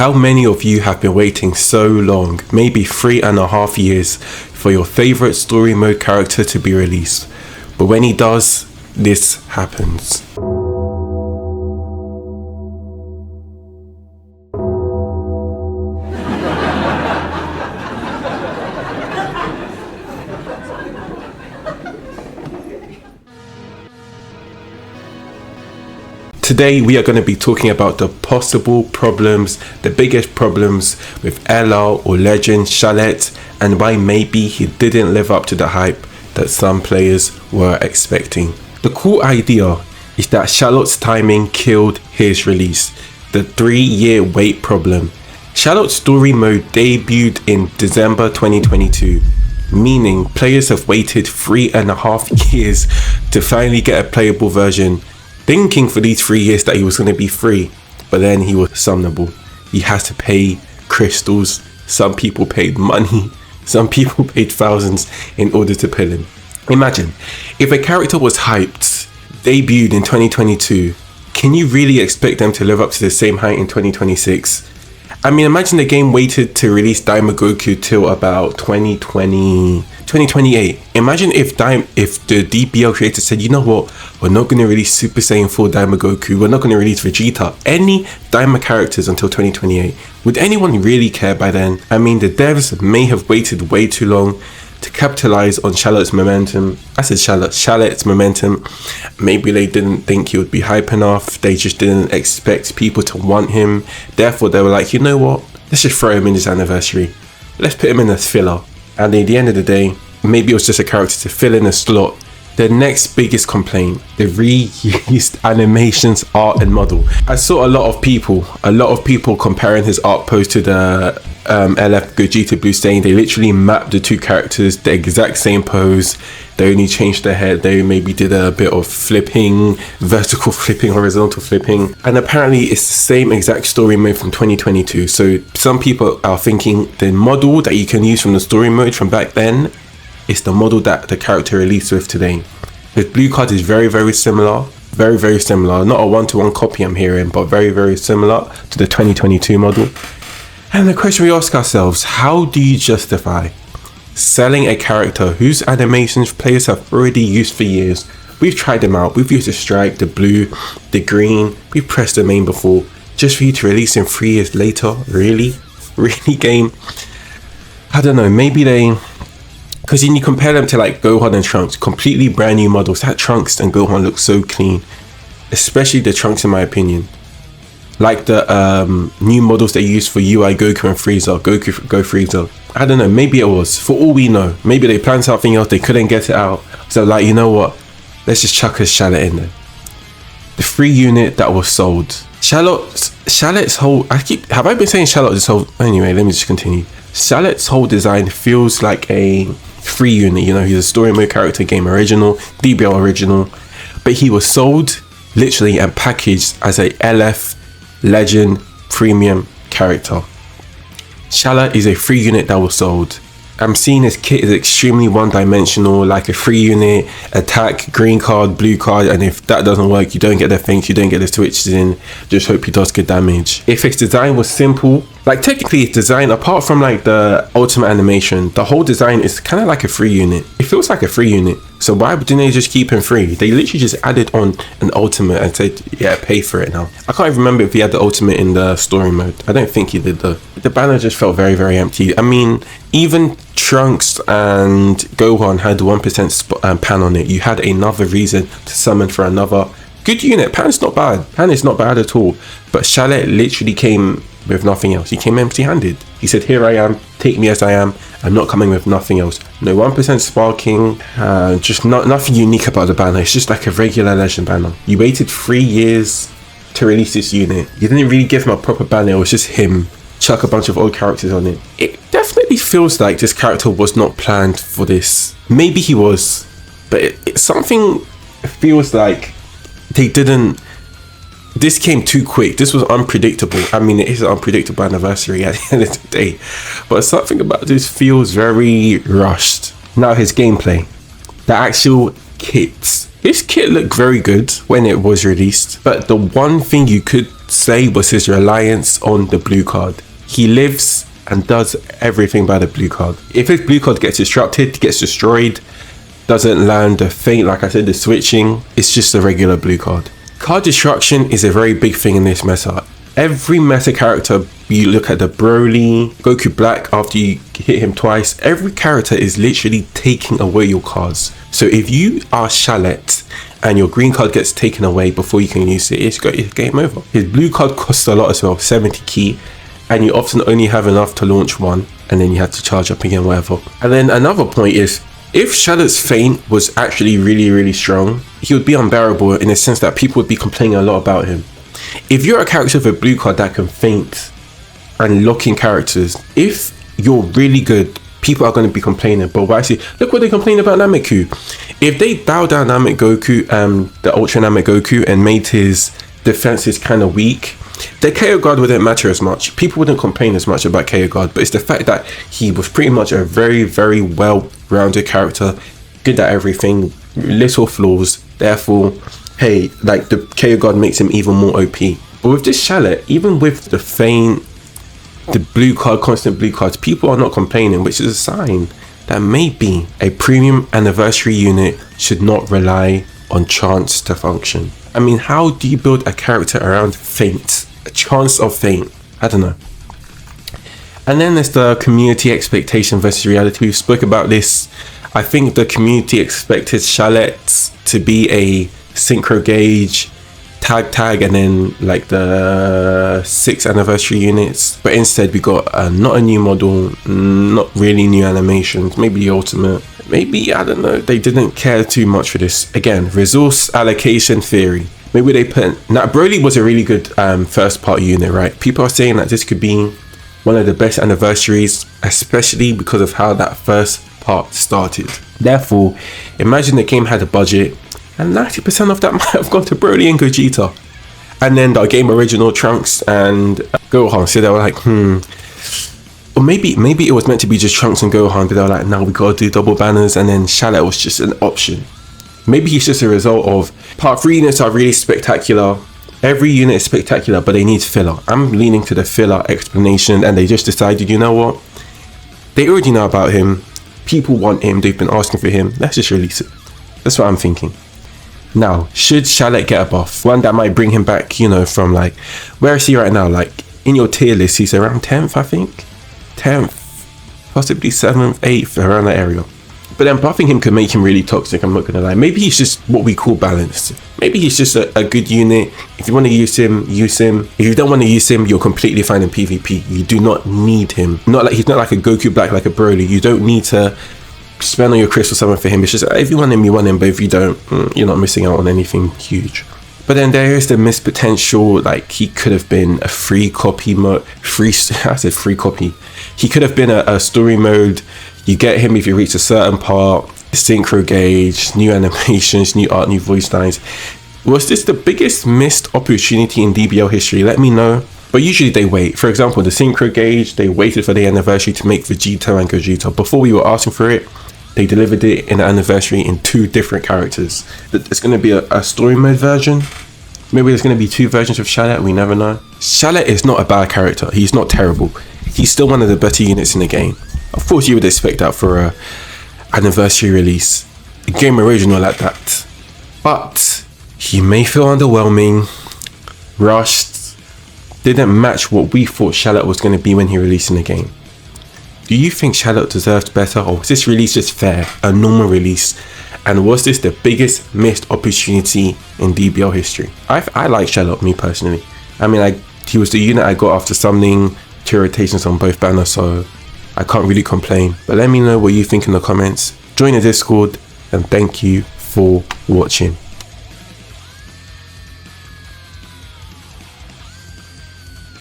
How many of you have been waiting so long, maybe 3.5 years, for your favorite story mode character to be released? But when he does, this happens. Today we are going to be talking about the possible problems, the biggest problems with LR or Legend Shallet, and why maybe he didn't live up to the hype that some players were expecting. The cool idea is that Shallet's timing killed his release, the 3-year wait problem. Shallet's story mode debuted in December 2022, meaning players have waited 3.5 years to finally get a playable version, thinking for these 3 years that he was going to be free, but then he was summonable. He had to pay crystals. Some people paid money. Some people paid thousands in order to pull him. Imagine, if a character was hyped, debuted in 2022, can you really expect them to live up to the same height in 2026? I mean, imagine the game waited to release Daima Goku till about 2028. Imagine if the DBL creator said, you know what, we're not going to release Super Saiyan 4 Daima Goku, we're not going to release Vegeta, any Daima characters until 2028. Would anyone really care by then? I mean, the devs may have waited way too long to capitalize on Shallet's momentum. I said Shallet's momentum. Maybe they didn't think he would be hype enough. They just didn't expect people to want him. Therefore, they were like, you know what? Let's just throw him in his anniversary. Let's put him in as filler. And at the end of the day, maybe it was just a character to fill in a slot. The next biggest complaint, the reused animations, art and model. I saw a lot of people comparing his art pose to the LF Gogeta Blue, saying they literally mapped the two characters, the exact same pose. They only changed their head. They maybe did a bit of flipping, vertical flipping, horizontal flipping. And apparently it's the same exact story mode from 2022. So some people are thinking the model that you can use from the story mode from back then is the model that the character released with today. His blue card is very, very similar. Very, very similar. Not a one-to-one copy I'm hearing, but very, very similar to the 2022 model. And the question we ask ourselves, how do you justify selling a character whose animations players have already used for years? We've tried them out. We've used the stripe, the blue, the green. We've pressed the main before. Just for you to release him 3 years later? Really? Really, game? I don't know. Maybe they... Because then you compare them to like Gohan and Trunks, completely brand new models. That Trunks and Gohan look so clean. Especially the Trunks in my opinion. Like the new models they use for UI Goku and Frieza, Go Frieza. I don't know, maybe it was. For all we know, maybe they planned something else, they couldn't get it out. So like, you know what? Let's just chuck a Shallet in there. The free unit that was sold. Shallet's whole... Have I been saying Shallet this whole... Anyway, let me just continue. Shallet's whole design feels like a free unit. You know, he's a story mode character, game original, DBL original. But he was sold literally and packaged as a LF Legend premium character. Shallet is a free unit that was sold. I'm seeing his kit is extremely one-dimensional, like a free unit, attack, green card, blue card, and if that doesn't work, you don't get the things, you don't get the switches in, just hope he does good damage. If his design was simple, like technically his design, apart from like the ultimate animation, the whole design is kind of like a free unit. It feels like a free unit. So why didn't they just keep him free? They literally just added on an ultimate and said, yeah, pay for it now. I can't even remember if he had the ultimate in the story mode. I don't think he did though. The banner just felt very, very empty. I mean, even Trunks and Gohan had 1% pan on it. You had another reason to summon for another good unit. Pan's not bad. Pan is not bad at all. But Shallet literally came with nothing else. He came empty-handed. He said, here I am, take me as I am. I'm not coming with nothing else. No 1% sparking, just nothing unique about the banner. It's just like a regular Legend banner. You waited 3 years to release this unit. You didn't really give him a proper banner. It was just him. Chuck a bunch of old characters on it. It definitely feels like this character was not planned for this. Maybe he was, but something feels like they didn't... This came too quick. This was unpredictable. I mean, it is an unpredictable anniversary at the end of the day. But something about this feels very rushed. Now his gameplay. The actual kits. This kit looked very good when it was released. But the one thing you could say was his reliance on the blue card. He lives and does everything by the blue card. If his blue card gets disrupted, gets destroyed, doesn't land the feint, like I said, the switching, it's just a regular blue card. Card destruction is a very big thing in this meta. Every meta character, you look at the Broly, Goku Black, after you hit him twice, every character is literally taking away your cards. So if you are Shallet and your green card gets taken away before you can use it, it's game over. His blue card costs a lot as well, 70 key, and you often only have enough to launch one, and then you have to charge up again, whatever. And then another point is, if Shallet's feint was actually really strong, he would be unbearable in the sense that people would be complaining a lot about him. If you're a character with a blue card that can feint and lock in characters, if you're really good, people are going to be complaining. But why see? Look what they complain about Nameku. If they bow down Namek Goku, the Ultra Namek Goku, and made his defenses kind of weak, the KO guard wouldn't matter as much. People wouldn't complain as much about KO guard, but it's the fact that he was pretty much a very well-rounded character, good at everything, little flaws. Therefore, hey, like the KO guard makes him even more OP. But with this Shallet, even with the feint, the blue card, constant blue cards, people are not complaining, which is a sign that maybe a premium anniversary unit should not rely on chance to function. I mean, how do you build a character around feint? A chance of feint? I don't know. And then there's the community expectation versus reality. We spoke about this. I think the community expected Shallet to be a synchro gauge, tag, and then like the 6 anniversary units. But instead we got not a new model, not really new animations, maybe the ultimate. Maybe, I don't know, they didn't care too much for this. Again, resource allocation theory. Maybe they put... Now, Broly was a really good first part unit, right? People are saying that this could be one of the best anniversaries, especially because of how that first part started. Therefore, imagine the game had a budget, and 90% of that might have gone to Broly and Gogeta. And then the game original Trunks and Gohan, so they were like, or maybe it was meant to be just Trunks and Gohan, but they were like, now we gotta do double banners, and then Shallet was just an option. Maybe he's just a result of part 3 units are really spectacular. Every unit is spectacular, but they need filler. I'm leaning to the filler explanation, and they just decided, you know what? They already know about him. People want him. They've been asking for him. Let's just release it. That's what I'm thinking. Now, should Shallet get a buff? One that might bring him back, you know, from like, where is he right now? Like, in your tier list, he's around 10th, I think. 10th, possibly 7th, 8th, around that area. But then buffing him could make him really toxic, I'm not gonna lie. Maybe he's just what we call balanced. Maybe he's just a good unit. If you want to use him, use him. If you don't want to use him, you're completely fine in PvP. You do not need him. He's not like a Goku Black, like a Broly. You don't need to spend on your crystal summon for him. It's just, if you want him, you want him. But if you don't, you're not missing out on anything huge. But then there is the missed potential, like he could have been a free copy mode, free copy. He could have been a story mode. You get him if you reach a certain part, synchro gauge, new animations, new art, new voice lines. Was this the biggest missed opportunity in DBL history? Let me know. But usually they wait. For example, the synchro gauge, they waited for the anniversary to make Vegeta and Gogeta. Before we were asking for it, they delivered it in the anniversary in 2 different characters. There's going to be a story mode version. Maybe there's going to be 2 versions of Shallet, we never know. Shallet is not a bad character. He's not terrible. He's still one of the better units in the game. Of course you would expect that for a anniversary release. A game original like that. But he may feel underwhelming, rushed, didn't match what we thought Shallet was going to be when he released in the game. Do you think Shallet deserved better, or was this release just fair, a normal release? And was this the biggest missed opportunity in DBL history? I like Shallet, me personally. I mean, he was the unit I got after summoning 2 rotations on both banners, so I can't really complain. But let me know what you think in the comments. Join the Discord, and thank you for watching.